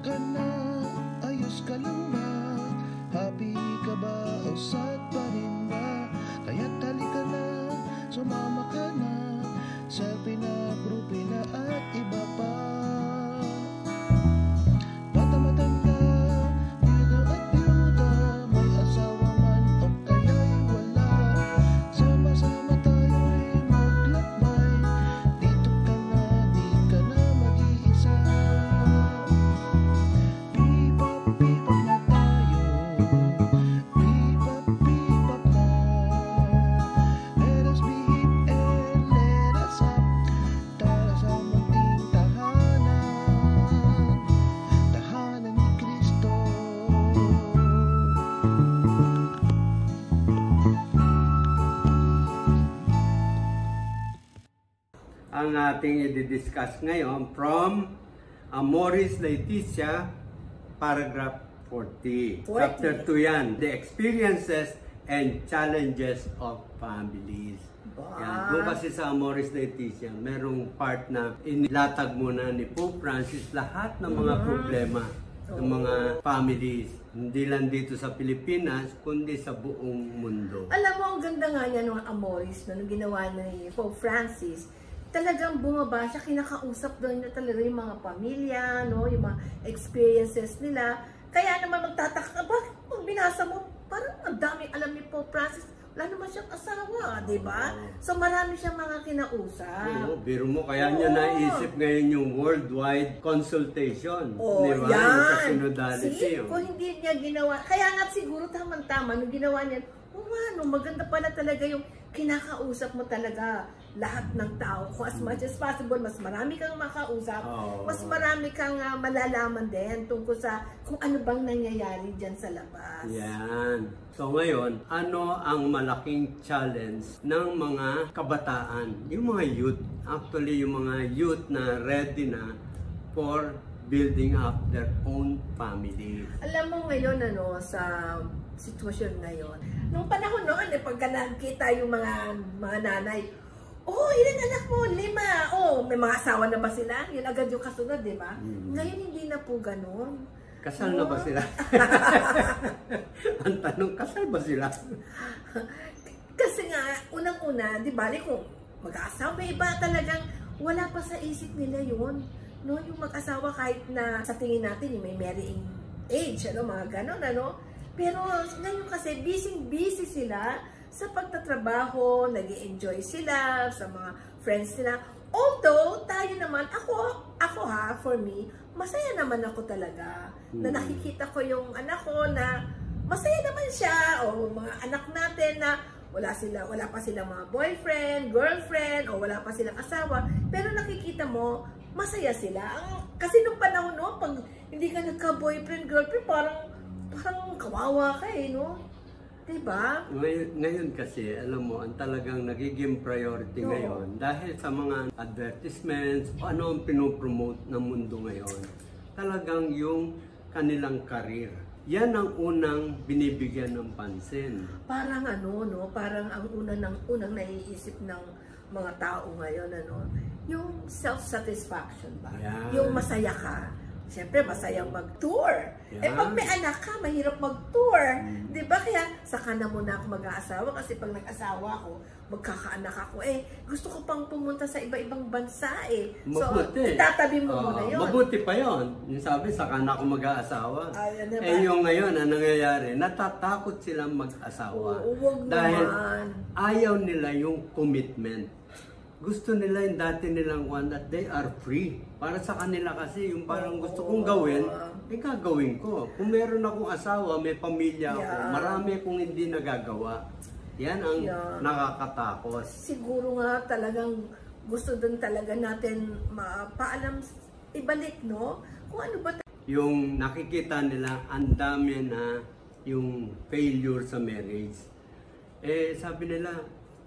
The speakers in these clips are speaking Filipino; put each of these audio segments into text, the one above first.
ka na? Ayos ka lang ba? Happy ka ba? O sad pa rin ba? Kaya't halika na, sumama ka na selfie na, groupie na at iba pa. Bata matanda, biyuda at biyuda, may asawa man o kaya'y wala. Sama-sama tayo'y maglakbay, dito ka na, di ka na mag-iisa. Bebop na tayo, bebop na. Let us be hip and let us up, tara sa munting tahanan, tahanan ni Kristo. Ang ating i-discuss ngayon from Amoris Laetitia, paragraph 40. Chapter 2 yan, the experiences and challenges of families. Yan. Doon kasi sa Amoris Laetitia, merong part na inilatag muna ni Pope Francis lahat ng mga problema ng mga families. Hindi lang dito sa Pilipinas, kundi sa buong mundo. Alam mo, ang ganda nga niya ng Amoris na nung ginawa ni Pope Francis. Talagang bumaba siya, kinakausap doon niya talaga yung mga pamilya, no? Yung mga experiences nila. Kaya naman magtataka ka, bakit pag binasa mo, parang ang daming alam ni Pope Francis, wala naman siyang asawa, di ba? So marami siyang mga kinausap. Oo, biro mo, kaya niya naisip ngayon yung worldwide consultation. Oh, di ba? yan. Yung sa synodality. See, kung hindi niya ginawa, kaya nga siguro tamang-tama, nung ginawa niya, ano, maganda pala talaga yung kinakausap mo talaga lahat ng tao. Kung as much as possible, mas marami kang makausap, mas marami kang malalaman din tungkol sa kung ano bang nangyayari dyan sa labas. Yan. So ngayon, ano ang malaking challenge ng mga kabataan? Yung mga youth. Actually, yung mga youth na ready na for building up their own family. Alam mo ngayon, ano, sa sitwasyon ngayon, nung panahon noon, pagka nakita yung mga nanay, oh, ilan anak mo? 5. Oh, may mga asawa na ba sila? Yun agad yung kasunod, di ba? Ngayon hindi na po ganun. Kasal na ba sila? Ang tanong, kasal ba sila? Kasi nga, unang-una, di ba, kung mag-aasawa, may iba talagang wala pa sa isip nila yun. No, yung mag-asawa kahit na sa tingin natin, yung may marrying age, ano, mga ganon, ano. Pero ngayon kasi, busy sila sa pagtatrabaho, nag-i-enjoy sila sa mga friends nila. Although, tayo naman, ako for me, masaya naman ako talaga. Na nakikita ko yung anak ko na masaya naman siya, o mga anak natin na wala pa silang mga boyfriend, girlfriend, o wala pa silang asawa. Pero nakikita mo, masaya sila. Kasi nung panahon, no, pag hindi ka nagka-boyfriend, girlfriend, parang kawawa ka no? Diba? Ngayon kasi, alam mo, ang talagang nagiging priority ngayon, dahil sa mga advertisements, o ano ang pinopromote ng mundo ngayon, talagang yung kanilang career. Yan ang unang binibigyan ng pansin. Parang no? Parang ang unang naiisip ng mga tao ngayon, yung self-satisfaction ba? Yeah. Yung masaya ka. Siyempre, masayang mag-tour. Yeah. Pag may anak ka, mahirap mag-tour. Diba? Kaya, saka na muna ako mag-aasawa. Kasi pag nag-asawa ako, magkakaanak ako. Gusto ko pang pumunta sa iba-ibang bansa Mabuti. So, itatabi mo muna yun. Mabuti pa yun. Yung sabi, saka na ako mag-aasawa. Yung ngayon, ang nangyayari, natatakot silang mag-asawa. Dahil ayaw nila yung commitment. Gusto nila yung dati nilang one that they are free. Para sa kanila kasi yung parang gusto kong gawin, gagawin ko. Kung meron akong asawa, may pamilya ako, marami akong hindi nagagawa. Yan ang nakakatakot. Siguro nga talagang gusto din talaga natin mapaalam, ibalik, no? Kung ano ba yung nakikita nila, ang dami na yung failure sa marriage. Sabi nila,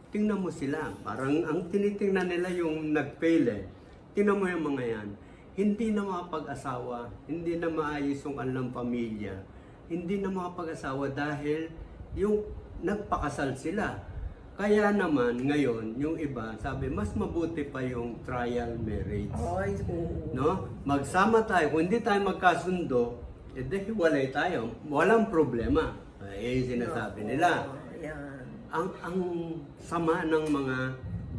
tingnan mo sila. Parang ang tinitingnan nila yung nag-fail Tingnan mo yung mga yan. Hindi na makapag-asawa, hindi na maayos yung kanilang pamilya, hindi na makapag-asawa dahil yung nagpakasal sila. Kaya naman ngayon, yung iba, sabi, mas mabuti pa yung trial marriage. Ay, oo. No? Magsama tayo, kung hindi tayo magkasundo, hiwalay tayo. Walang problema. Yung sinasabi nila. Yan. Ang sama ng mga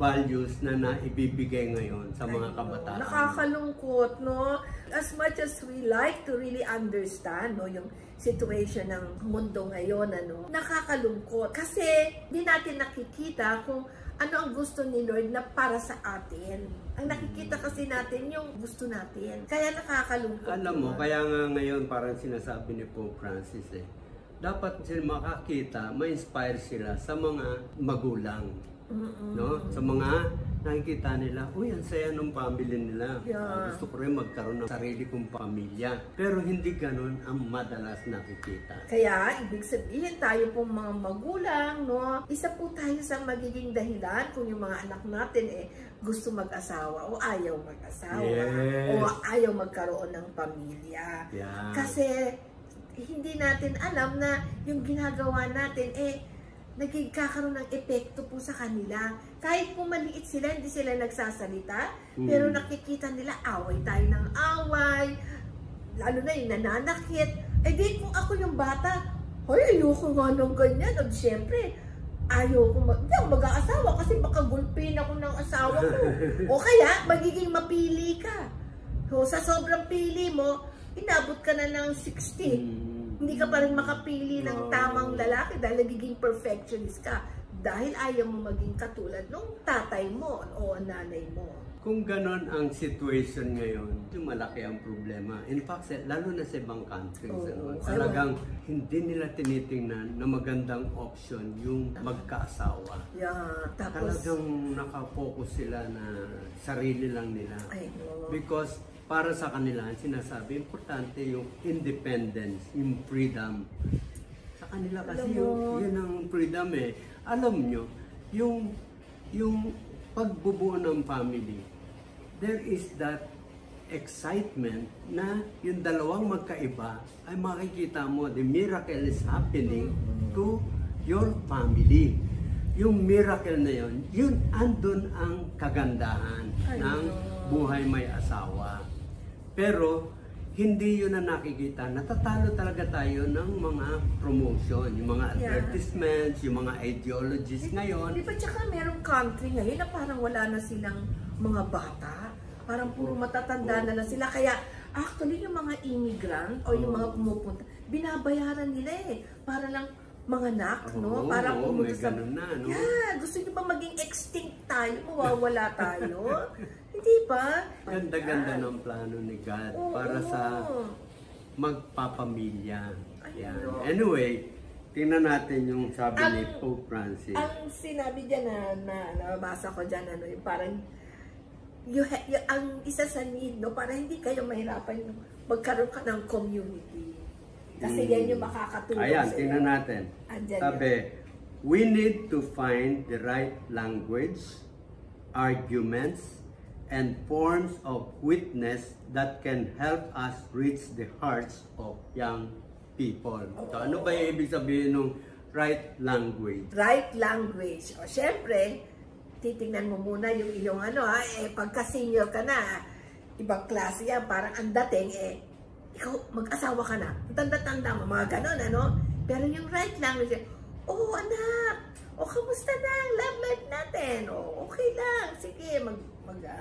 values na naibibigay ngayon sa mga kabataan. Nakakalungkot, no? As much as we like to really understand, no, yung situation ng mundo ngayon, ano, nakakalungkot. Kasi hindi natin nakikita kung ano ang gusto ni Lord na para sa atin. Ang nakikita kasi natin yung gusto natin. Kaya nakakalungkot. Alam mo, kaya nga ngayon parang sinasabi ni Pope Francis dapat sila makakita, ma-inspire sila sa mga magulang. No? Sa mga nakikita nila, uy, ang saya ng family nila. Yeah. Gusto ko rin magkaroon ng sarili kong pamilya. Pero hindi ganun ang madalas nakikita. Kaya, ibig sabihin tayo pong mga magulang, no? Isa po tayo sa magiging dahilan kung yung mga anak natin gusto mag-asawa o ayaw mag-asawa. Yes. O ayaw magkaroon ng pamilya. Yeah. Kasi, hindi natin alam na yung ginagawa natin, nagkakaroon ng epekto po sa kanila. Kahit po maliit sila, hindi sila nagsasalita, pero nakikita nila away tayo ng away, lalo na yung nananakit. Di kung ako yung bata, hoy, ayoko nga nung ganyan. O siyempre, ayoko mag-aasawa kasi baka gulpin ako ng asawa ko. O kaya, magiging mapili ka. So, sa sobrang pili mo, inabot ka na ng 60. Hindi ka pa rin makapili ng tamang lalaki dahil nagiging perfectionist ka. Dahil ayaw mo maging katulad ng tatay mo o nanay mo. Kung ganon ang situation ngayon, yung malaki ang problema. In fact, lalo na sa ibang countries, talagang hindi nila tinitingnan na magandang option yung magkaasawa. Yeah, tapos, talagang nakafocus sila na sarili lang nila. Because para sa kanila, sinasabi, importante yung independence, yung freedom. Sa kanila kasi yun ang freedom Alam nyo, yung pagbubuo ng family, there is that excitement na yung dalawang magkaiba ay makikita mo, the miracle is happening to your family. Yung miracle na yun andun ang kagandahan ng buhay may asawa. Pero, hindi yun na nakikita. Natatalo talaga tayo ng mga promotion, yung mga advertisements, yung mga ideologies ngayon. Di ba tsaka merong country ngayon na parang wala na silang mga bata? Parang puro matatanda na lang sila. Kaya, actually, yung mga immigrant o yung mga pumupunta, binabayaran nila para lang mga anak, no? Para pumunta sa... no? Yeah, gusto nyo ba maging extinct tayo? Mawawala tayo? Hindi ba? Ganda-ganda ng plano ni God para sa magpapamilya. Yan. Anyway, tingnan natin yung sabi ni Pope Francis. Ang sinabi dyan na nabasa ko dyan, yung parang ang isa sa need, no? Para hindi kayo mahirapan yung magkaroon ka ng community. Kasi yan yung makakatulong Ayan, sa'yo. tingnan natin. Sabi, we need to find the right language, arguments, and forms of witness that can help us reach the hearts of young people. So, ano ba yung ibig sabihin ng right language? Right language. O, syempre, titingnan mo muna yung iyong pagka-senior ka na, ibang klase yan, parang ang dating, ikaw, mag-asawa ka na, tanda-tanda mo, mga ganon, Pero yung right language, anak, kamusta na ang love life natin? Okay lang, sige,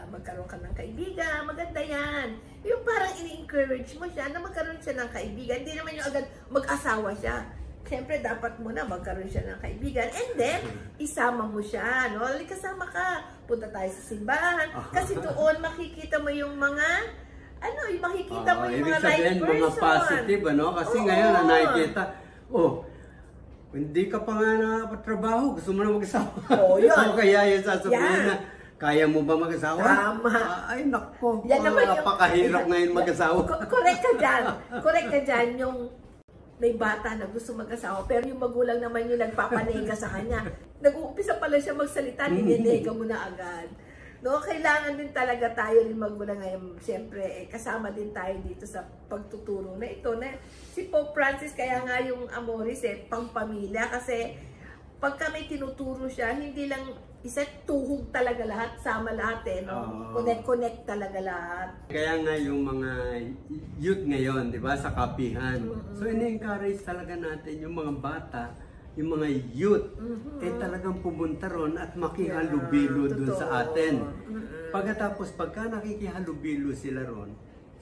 magkaroon ka ng kaibigan, maganda yan. Yung parang ini-encourage mo siya na magkaroon siya ng kaibigan, hindi naman yung agad mag-asawa siya. Siyempre, dapat muna magkaroon siya ng kaibigan. And then, isama mo siya, no? Kasama ka, punta tayo sa simbahan. Kasi doon, makikita mo yung mga, yung makikita mo yung mga right person. Mga positive, Kasi ngayon, nakikita, hindi ka pa nga nakapatrabaho, gusto mo na mag-asawa. Yun. Kaya yung sasabihin na, kaya mo ba mag-asawa? Tama. Ay, nako. Yan naman yung... Napakahirap ngayon mag-asawa. Correct ka dyan. Correct ka dyan yung may bata na gusto mag-asawa, pero yung magulang naman yung nagpapanega sa kanya. Nag-uumpisa pala siya magsalita, ninenega mo na agad. No, kailangan din talaga tayo rin magulang ngayon. Siyempre, kasama din tayo dito sa pagtuturo na ito. Na, si Pope Francis, kaya nga yung Amoris, pangpamilya, kasi pagka may tinuturo siya, hindi lang isa tuhog talaga lahat, sama lahat no? Connect talaga lahat. Kaya nga yung mga youth ngayon, di ba, sa kapihan. So ini-encourage talaga natin yung mga bata, yung mga youth, talagang pumunta ron at makihalubilo dun sa atin. Pagkatapos, pagka nakikihalubilo sila ron,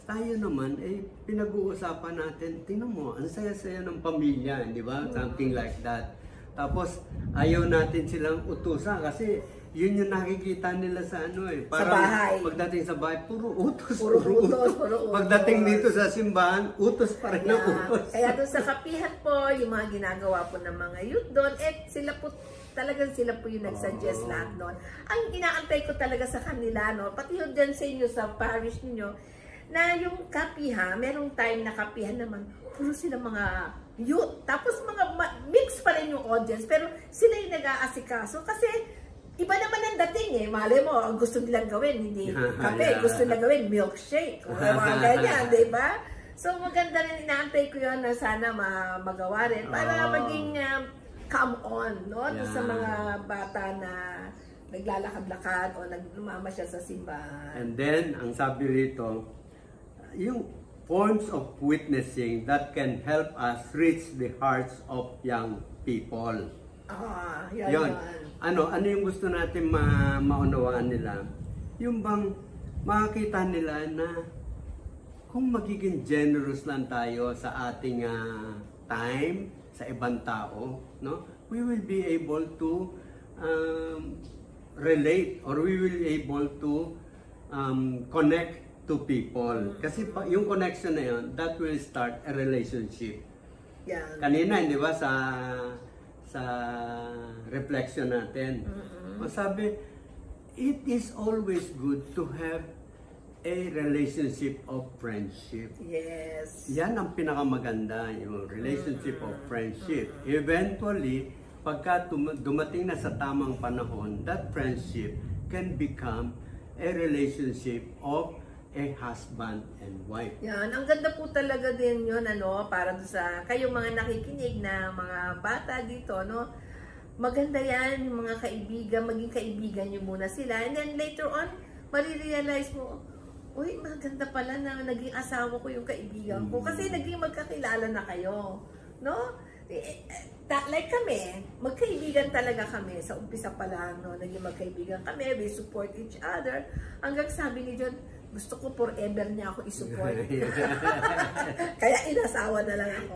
tayo naman, pinag-uusapan natin, tingnan mo, ang saya-saya ng pamilya, di ba? Something like that. Tapos, ayaw natin silang utusan kasi yun yung nakikita nila sa Parang, sa bahay. Pagdating sa bahay, puro utos. Puro utos. Pagdating dito sa simbahan, utos pa rin ang utos. Kaya doon sa kapihan po, yung mga ginagawa po ng mga youth doon, sila po yung nag-suggest lahat doon. Ang inaantay ko talaga sa kanila, no, pati yun dyan sa inyo, sa parish niyo na yung kapihan, merong time na kapihan naman, puro sila mga youth. Tapos mga mix pa rin yung audience, pero sila yung nag-aasikaso kasi iba naman ang dating Malay mo, ang gusto nilang gawin, hindi kape, gusto nilang gawin milkshake. O mga ganyan, di ba? So maganda rin, inaantay ko yun na sana magawa rin para maging come on, no? Sa mga bata na naglalakad-lakad o nagmamasyal sa simbahan. And then, ang sabi rito, yung forms of witnessing that can help us reach the hearts of young people. Yun. Ano yung gusto natin maunawaan nila? Yung bang makakita nila na kung magiging generous lang tayo sa ating time sa ibang tao, no? We will be able to relate, or we will be able to connect to people. Kasi yung connection na yun, that will start a relationship. Kanina, di ba, sa reflection natin, sabi, it is always good to have a relationship of friendship. Yes. Yan ang pinakamaganda, yung relationship of friendship. Eventually, pagka dumating na sa tamang panahon, that friendship can become a relationship of a husband and wife. Yan, ang ganda po talaga din yun, para sa kayong mga nakikinig na mga bata dito, maganda yan, yung mga kaibigan, maging kaibigan nyo muna sila, and then later on, marirealize mo, uy, maganda pala na naging asawa ko yung kaibigan ko, kasi naging magkakilala na kayo, no? Like kami, magkaibigan talaga kami, sa umpisa pa lang, naging magkaibigan kami, we support each other, hanggang sabi ni John, gusto ko forever niya ako isupport. Kaya inasawa na lang ako.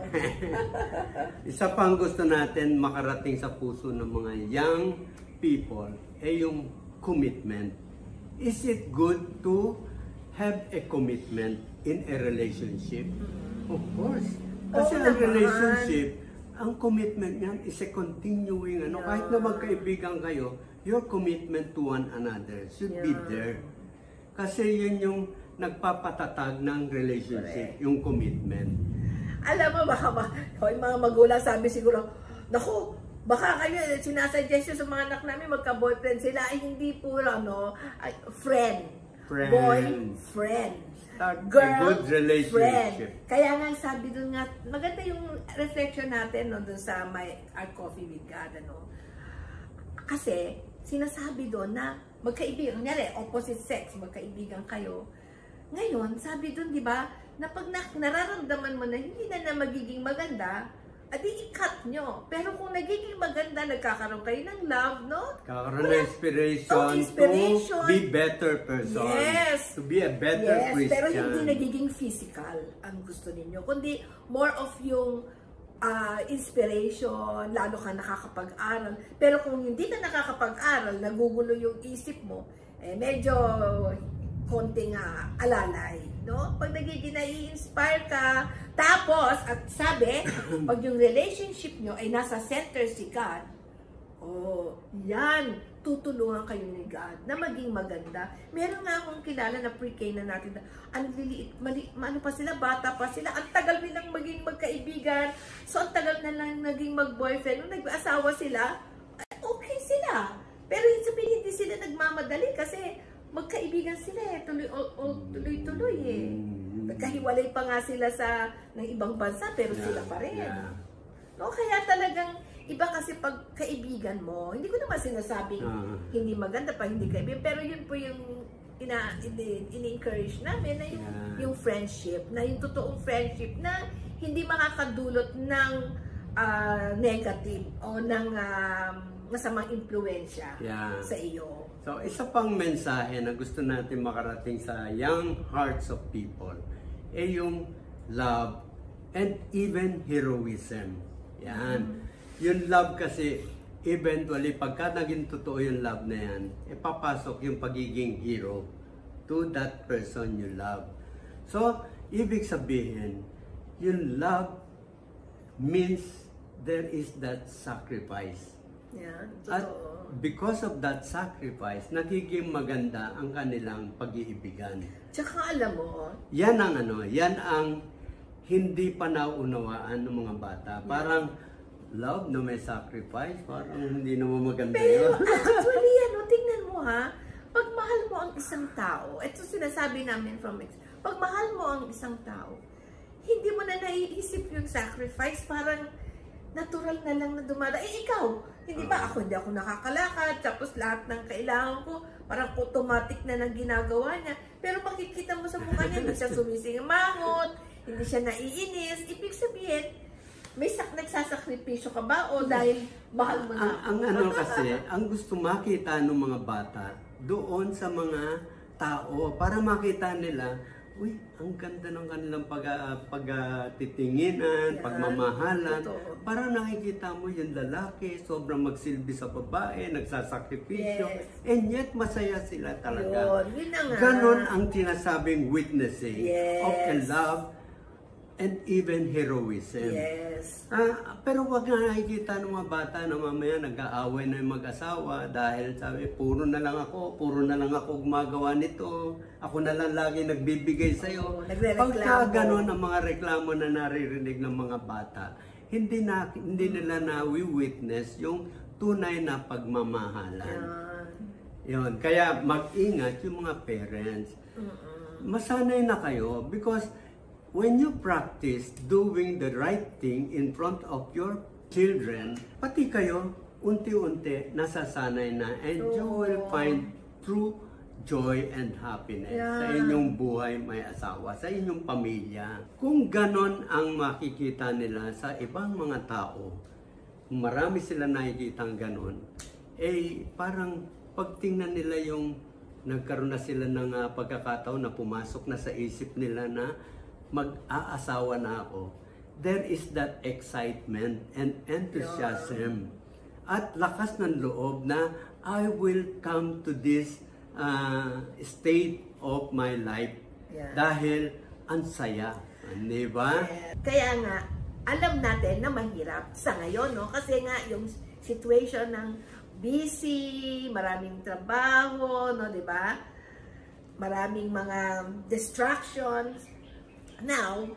Isa pang gusto natin makarating sa puso ng mga young people yung commitment. Is it good to have a commitment in a relationship? Of course. Kasi ang relationship, ang commitment niyan is a continuing, kahit na magkaibigan kayo, your commitment to one another should be there. Kasi yun yung nagpapatatag ng relationship, yung commitment. Alam mo, baka mga magulang sabi siguro, naku, baka kayo, sinasuggest sa mga anak namin, magka-boyfriend sila, ay hindi puro, friend. Boy, friend. Girl, good relationship. Friend. Kaya nga sabi doon nga, maganda yung reflection natin doon sa Our Coffee with God, Kasi, sinasabi doon na magkaibigan, kunyari, opposite sex, magkaibigan kayo. Ngayon, sabi doon, di ba, na pag nararamdaman mo na hindi na magiging maganda, adi i-cut nyo. Pero kung nagiging maganda, nagkakaroon kayo ng love, no? Kakaroon ng inspiration to be better person. Yes. To be a better Christian. Pero hindi nagiging physical ang gusto ninyo, kundi more of yung inspiration, lalo ka nakakapag-aral. Pero kung hindi ka nakakapag-aral, nagugulo yung isip mo, medyo konting alalay, no? Pag nagiging nai-inspire ka, tapos, at sabi, pag yung relationship nyo ay nasa center si God, yan, tutulungan kayo ni God na maging maganda. Meron nga akong kilala na pre-K na natin, ang liliit, ano pa sila, bata pa sila, ang tagal nilang maging magkaibigan, so ang tagal na lang naging mag-boyfriend, nung nag-asawa sila, okay sila. Pero sabihin, hindi sila nagmamadali kasi magkaibigan sila tuloy-tuloy Nagkahiwalay pa nga sila ng ibang bansa, pero sila pa rin. No, kaya talagang Iba kasi pag kaibigan mo, hindi ko naman sinasabing hindi maganda pa, hindi kaibigan, pero yun po yung ini-encourage namin na yung friendship, na yung totoong friendship na hindi makakadulot ng negative o ng masamang impluensya sa iyo. So, isa pang mensahe na gusto natin makarating sa young hearts of people ay yung love and even heroism. Yan. Yung love kasi, eventually, pagka naging totoo yung love na yan, ipapasok yung pagiging hero to that person you love. So, ibig sabihin, yung love means there is that sacrifice. At because of that sacrifice, nagiging maganda ang kanilang pag-iibigan. Tsaka alam mo, yan ang hindi pa naunawaan ng mga bata. Parang love na may sacrifice, parang hindi naman maganda pero yun. actually, tingnan mo ha, pag mahal mo ang isang tao, ito sinasabi namin pag mahal mo ang isang tao, hindi mo na naiisip yung sacrifice, parang natural na lang na dumada. Ikaw, hindi ba hindi ako nakakalakad, tapos lahat ng kailangan ko, parang automatic na nang ginagawa niya. Pero makikita mo sa mukha niya, hindi siya sumisingamangot, hindi siya naiinis. Ibig sabihin, may nagsasakripisyo ka ba o dahil mahal mo na? Ang kasi, ang gusto makita ng mga bata doon sa mga tao para makita nila, uy, ang ganda ng kanilang pagtitinginan, pagmamahalan. Para nakikita mo yung lalaki, sobrang magsilbi sa babae, nagsasakripisyo, and yet masaya sila talaga. Yun na nga. Ganon ang tinasabing witnessing of a love and even heroism. Pero wag na nakikita ng mga bata na mamaya nag-aaway na yung mag-asawa dahil sabi, puro na lang ako gumagawa nito, ako na lang lagi nagbibigay sa'yo. Pagka ganon ang mga reklamo na naririnig ng mga bata, hindi nila na-witness yung tunay na pagmamahalan. Yun. Kaya mag-ingat yung mga parents. Masanay na kayo because when you practice doing the right thing in front of your children, pati kayo, unti-unti, nasasanay na and you will find true joy and happiness sa inyong buhay may asawa, sa inyong pamilya. Kung ganon ang makikita nila sa ibang mga tao, kung marami sila nakikitang ganon, parang pagtingnan nila yung nagkaroon na sila ng pagkakataon na pumasok na sa isip nila na mag-aasawa na ako, there is that excitement and enthusiasm at lakas ng loob na I will come to this state of my life dahil ang saya, di ba? Kaya nga, alam natin na mahirap sa ngayon, no? Kasi nga yung situation ng busy, maraming trabaho, no, di ba? Maraming mga distractions. Now,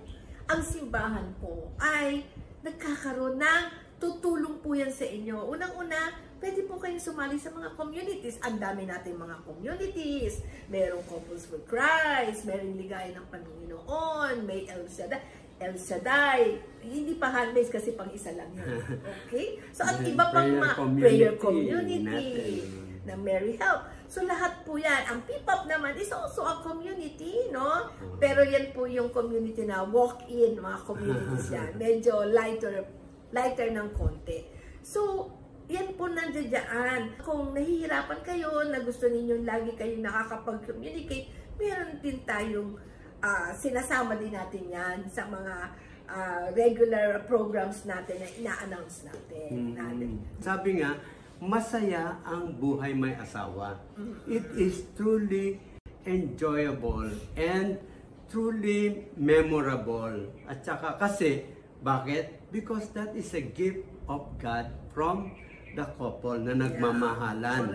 ang simbahan po ay nagkakaroon ng tutulong po yan sa inyo. Unang-una, pwede po kayong sumali sa mga communities. Ang dami natin mga communities. Merong Couples for Christ, merong Ligaya ng Panginoon, may El Shaddai. Hindi pa hand-based kasi pang isa lang yan. Okay? So, at iba pang prayer community na Mary Help. So, lahat po yan. Ang P-POP naman is also a community, no? Pero yan po yung community na walk-in, mga communities yan. Medyo lighter ng konti. So, yan po nandiyan. Kung nahihirapan kayo, na gusto ninyo lagi kayong nakakapag-communicate, meron din tayong sinasama din natin yan sa mga regular programs natin na ina-announce natin. Sabi nga, masaya ang buhay may asawa. It is truly enjoyable and truly memorable. At saka kasi, bakit? Because that is a gift of God from the couple na nagmamahalan.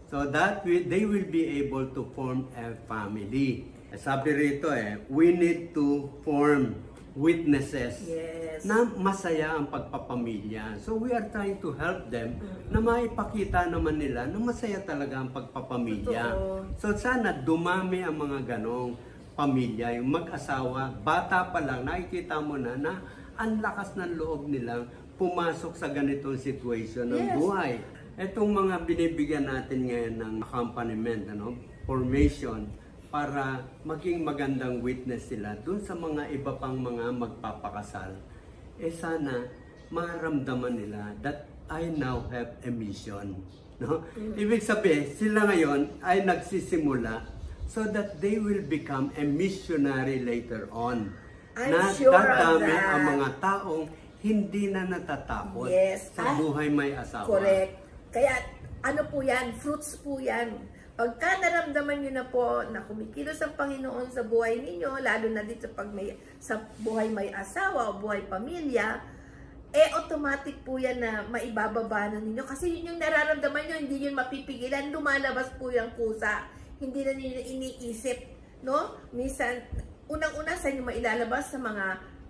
So that they will be able to form a family. Sabi rito we need to form witnesses na masaya ang pagpapamilya. So we are trying to help them na maipakita naman nila na masaya talaga ang pagpapamilya. So sana dumami ang mga ganong pamilya, yung mag-asawa, bata pa lang, nakikita mo na ang lakas ng loob nilang pumasok sa ganitong situation ng Yes. buhay. Itong mga binibigyan natin ngayon ng accompaniment, formation, para maging magandang witness sila dun sa mga iba pang mga magpapakasal. Sana maramdaman nila that I now have a mission. No? Ibig sabihin, sila ngayon ay nagsisimula so that they will become a missionary later on. I'm Na sure of dadami that. ang mga taong hindi na natatakot Yes. sa buhay may asawa. Correct. Kaya ano po yan, fruits po yan. Pagka naramdaman nyo na po na kumikilos ang Panginoon sa buhay ninyo, lalo na dito pag sa buhay may asawa o buhay pamilya, automatic po yan na maibababa na ninyo. Kasi yun yung nararamdaman nyo, hindi yun mapipigilan, lumalabas po yung kusa. Hindi na ninyo iniisip, no? Minsan, unang-una sa inyo mailalabas sa mga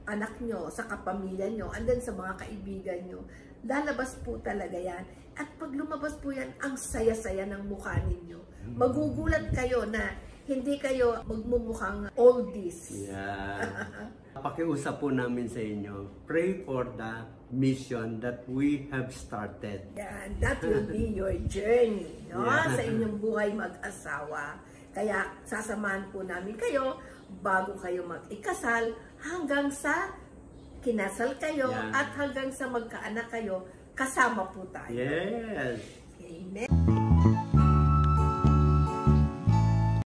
anak nyo, sa kapamilya nyo, and then sa mga kaibigan nyo. Lalabas po talaga yan. At pag lumabas po yan, ang saya-saya ng mukha ninyo. Magugulat kayo na hindi kayo magmumukhang oldies. Yeah. Pakiusap po namin sa inyo, pray for the mission that we have started. Yan, that will be your journey, no? Yeah. Sa inyong buhay mag-asawa. Kaya sasamahan po namin kayo bago kayo mag-ikasal hanggang sa kinasal kayo Yeah. at hanggang sa magkaanak kayo, kasama po tayo. Yes. Amen.